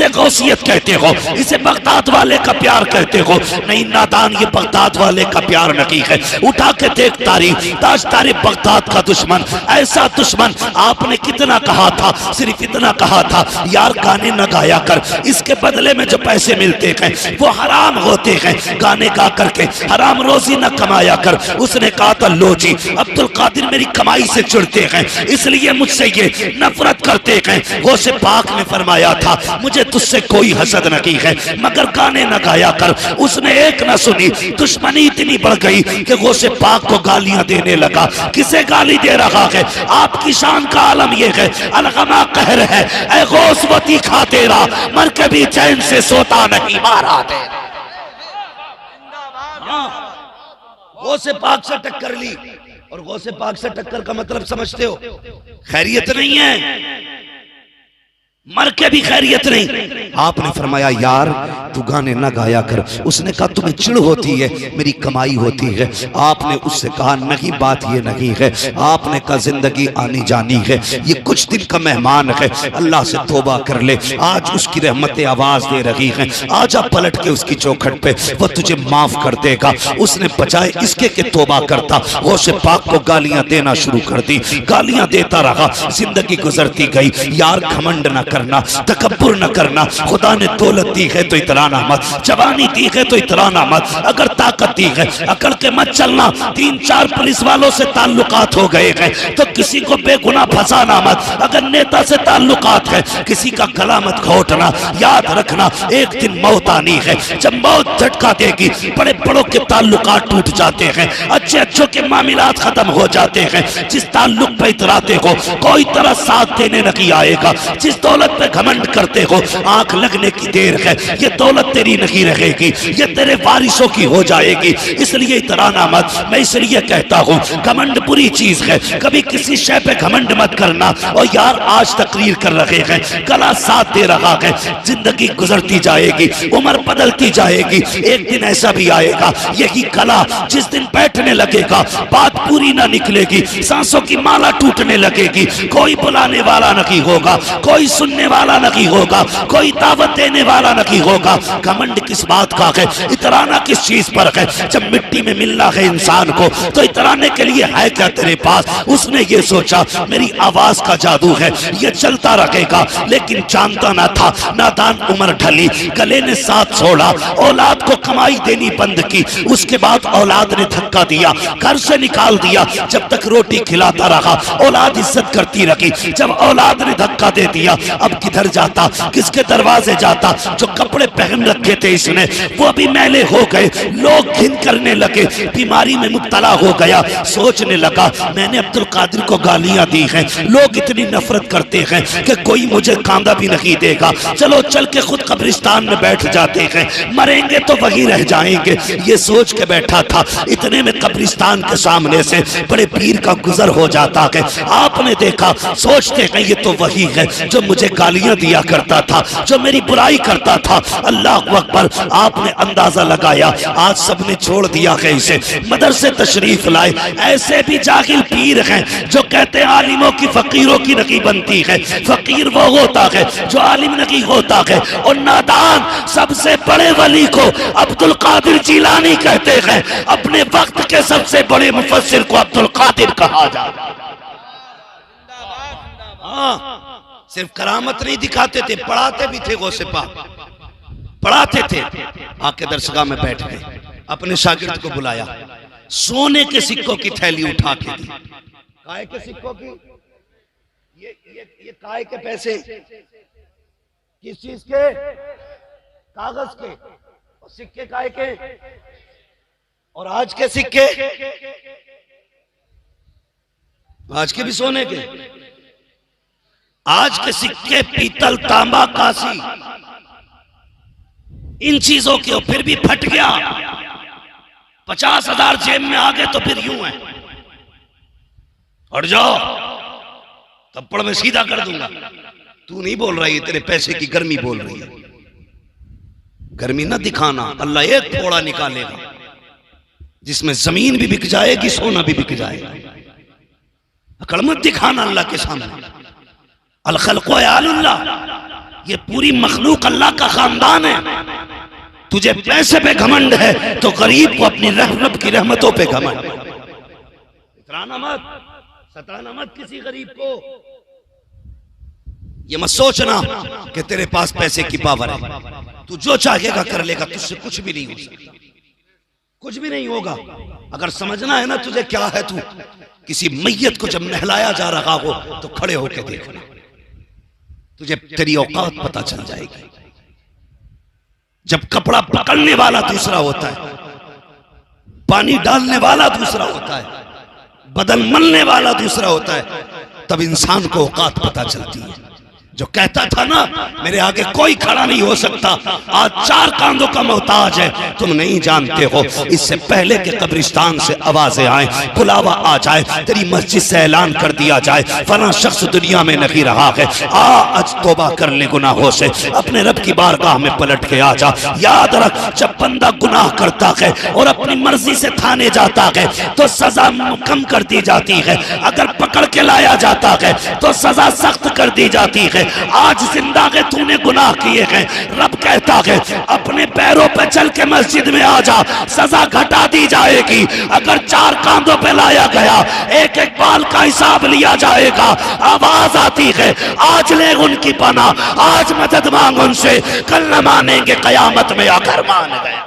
इसे गौसियत कहते हो, इसे बगदाद वाले का प्यार कहते हो। नहीं नादान, ये बगदाद वाले का प्यार नहीं है। उठा के देख तारीख, ताज तारीख बगदाद का दुश्मन, ऐसा दुश्मन। आपने कितना कहा था, सिर्फ इतना कहा था यार गाने न गाया कर, इसके बदले में जो पैसे मिलते हैं वो हराम होते हैं, गाने गा करके हराम रोजी न कमाया कर। उसने कहा था लो जी, अब्दुल कादिर मेरी कमाई से चिढ़ते हैं, इसलिए मुझसे ये नफरत करते हैं। गौसे पाक ने फरमाया था मुझे तुझसे कोई हसद नहीं है, मगर गाने न गाया कर। उसने एक न सुनी, दुश्मनी इतनी बढ़ गई कि गौसे पाक को गालियां देने लगा। किसे गाली दे रहा है? आपकी शान का आलम यह है, अलगमा कहर है, ऐ गौसवती खा तेरा, मर के भी चैन से सोता नहीं मारा तेरा। गौसे पाक से टक्कर ली, और गौसे पाक से टक्कर का मतलब समझते हो? खैरियत नहीं है, मर के भी खैरियत नहीं। आपने फरमाया यार तू गाने ना गाया कर। उसने कहा तुम्हें चिढ़ होती है, मेरी कमाई होती है। आपने उससे कहा नहीं, बात ये नहीं है। आपने कहा जिंदगी आनी जानी है, ये कुछ दिन का मेहमान है, अल्लाह से तौबा कर ले, आज उसकी रहमतें आवाज दे रही हैं, आजा पलट के उसकी चौखट पे, वो तुझे माफ कर देगा। उसने बजाय इसके के तौबा करता, गौसे पाक को गालियां देना शुरू कर दी। गालियां देता रहा, जिंदगी गुजरती गई। यार घमंड ना करना, तकब्बुर न करना। खुदा ने दौलत दी है तो इतराना मत, जवानी दी है तो इतराना मत, अगर ताकत दी है अकड़ के मत चलना। 3-4 पुलिस वालों से ताल्लुकात हो गए हैं तो किसी को बेगुनाह फंसाना मत। अगर नेता से ताल्लुकात है किसी का गला मत घोटना। याद रखना एक दिन मौत आनी है, जब मौत झटका देगी बड़े बड़ों के ताल्लुकात टूट जाते हैं, अच्छे अच्छों के मामलात खत्म हो जाते हैं। जिस ताल्लुक पे इतराते हो कोई तरह साथ देने नहीं आएगा। जिस दौलत पे घमंड करते हो आंख लगने की देर है, ये दौलत तेरी नहीं रहेगी, ये तेरे वारिसों की हो जाएगी। इसलिए इतराना मत। मैं इसलिए कहता हूँ घमंड बुरी चीज है, कभी किसी शय पे घमंड मत करना। और यार आज तकरीर कर रहे हैं, गला साथ दे रहा है, जिंदगी गुजरती जाएगी, उम्र बदलती जाएगी, एक दिन ऐसा भी आएगा यही गला जिस दिन बैठने लगेगा बात पूरी ना निकलेगी, सांसों की माला टूटने लगेगी, कोई बुलाने वाला नहीं होगा, कोई सुनने वाला नहीं होगा, कोई दावत देने वाला नहीं होगा। घमंड किस बात का है, इतराना किस चीज पर है? जब मिट्टी में मिलना है इंसान को तो इतराने के लिए है क्या तेरे पास? उसने ये सोचा मेरी आवाज का जादू है, ये चलता रहेगा, लेकिन जानता ना था नादान उम्र ढली, गले ने साथ छोड़ा, औलाद को कमाई देनी बंद की। उसके बाद औलाद ने धक्का दिया, घर से निकाल दिया। जब तक रोटी खिलाता रहा औलाद इज्जत करती रही, जब औलाद ने धक्का दे दिया अब किधर जाता, किसके दरवाजे जाता? जो कपड़े पहन रखे थे इसने वो भी मैले हो गए, लोग घिन करने लगे, बीमारी में मुब्तला हो गया। सोचने लगा मैंने अब्दुल कादिर को गालियां दी हैं, लोग इतनी नफरत करते हैं कि कोई मुझे कांदा भी नहीं देगा, चलो चल के खुद कब्रिस्तान में बैठ जाते हैं, मरेंगे तो वही रह जाएंगे। ये सोच के बैठा था, इतने में कब्रिस्तान के सामने से बड़े पीर का गुजर हो जाता है। आपने देखा, सोचते हैं ये तो वही है जो मुझे गालियां दिया करता था, जो मेरी बुराई करता था। अल्लाह अकबर। आपने अंदाजा लगाया आज सबने छोड़ दिया है इसे, मदरसे तशरीफ लाए। ऐसे भी जाहिल पीर हैं जो कहते हैं आलिमों की फकीरों की नहीं बनती है, फकीर वो होता है जो आलिम नहीं होता है। और नादान सबसे बड़े वली को अब्दुल कादिर जिलानी कहते हैं, अपने वक्त के सबसे बड़े मुफस्सिर को अब्दुल कादिर कहा जाता है। सिर्फ करामत नहीं दिखाते थे, पढ़ाते भी थे। गौसे पाक पढ़ाते थे। आके दरसगाह में बैठ गए, अपने शागिर्द को बुलाया, सोने के सिक्कों की थैली उठा के दी। काय के सिक्कों की? ये काय के पैसे? किस चीज के? कागज के। और सिक्के काय के? और आज के सिक्के? आज के भी सोने के। आज के सिक्के पीतल, तांबा, कांसी, इन चीजों के। फिर भी फट गया, 50,000 जेब में आ गए तो फिर यूं है, हट जाओ थप्पड़ में सीधा कर दूंगा। तू नहीं बोल रही, तेरे पैसे की गर्मी बोल रही है। गर्मी ना दिखाना, अल्लाह एक थोड़ा निकालेगा जिसमें जमीन भी बिक जाएगी, सोना भी बिक जाएगा। अकड़ मत दिखाना अल्लाह के सामने। अल खल्क़ु यालुल्लाह, ये पूरी मखलूक अल्लाह का खानदान है। तुझे पैसे पे घमंड है तो गरीब को अपनी रब की रहमतों पे घमंड। इतराना मत, सताना मत किसी गरीब को। ये मत सोचना कि तेरे पास पैसे की पावर है, तू जो चाहेगा कर लेगा, तुझसे कुछ भी नहीं हो सकता, कुछ भी नहीं होगा। अगर समझना है ना तुझे क्या है, तू किसी मैयत को जब नहलाया जा रहा हो तो खड़े होकर देखना, तुझे तेरी औकात पता चल जाएगी। जब कपड़ा पकड़ने वाला दूसरा होता है, पानी डालने वाला दूसरा होता है, बदन मलने वाला दूसरा होता है, तब इंसान को औकात पता चलती है। जो कहता था ना मेरे आगे कोई खड़ा नहीं हो सकता, आज 4 कांधों का मोहताज है। तुम नहीं जानते हो, इससे पहले के कब्रिस्तान से आवाजें आए, बुलावा आ जाए, तेरी मस्जिद से ऐलान कर दिया जाए फला शख्स दुनिया में नहीं रहा है, आ आज तौबा कर ले गुनाहों से, अपने रब की बारगाह में पलट के आ जा। याद रख, जब बंदा गुनाह करता है और अपनी मर्जी से थाने जाता है तो सजा कम कर दी जाती है, अगर पकड़ के लाया जाता है तो सजा सख्त कर दी जाती है। आज जिंदा है, तूने गुनाह किए हैं, रब कहता है अपने पैरों पे चल के मस्जिद में आ जा, सजा घटा दी जाएगी। अगर 4 कांधों पे लाया गया, एक एक बाल का हिसाब लिया जाएगा। आवाज आती है आज ले उनकी पनाह, आज मदद मांग उनसे, कल न मानेंगे कयामत में आकर मान गए।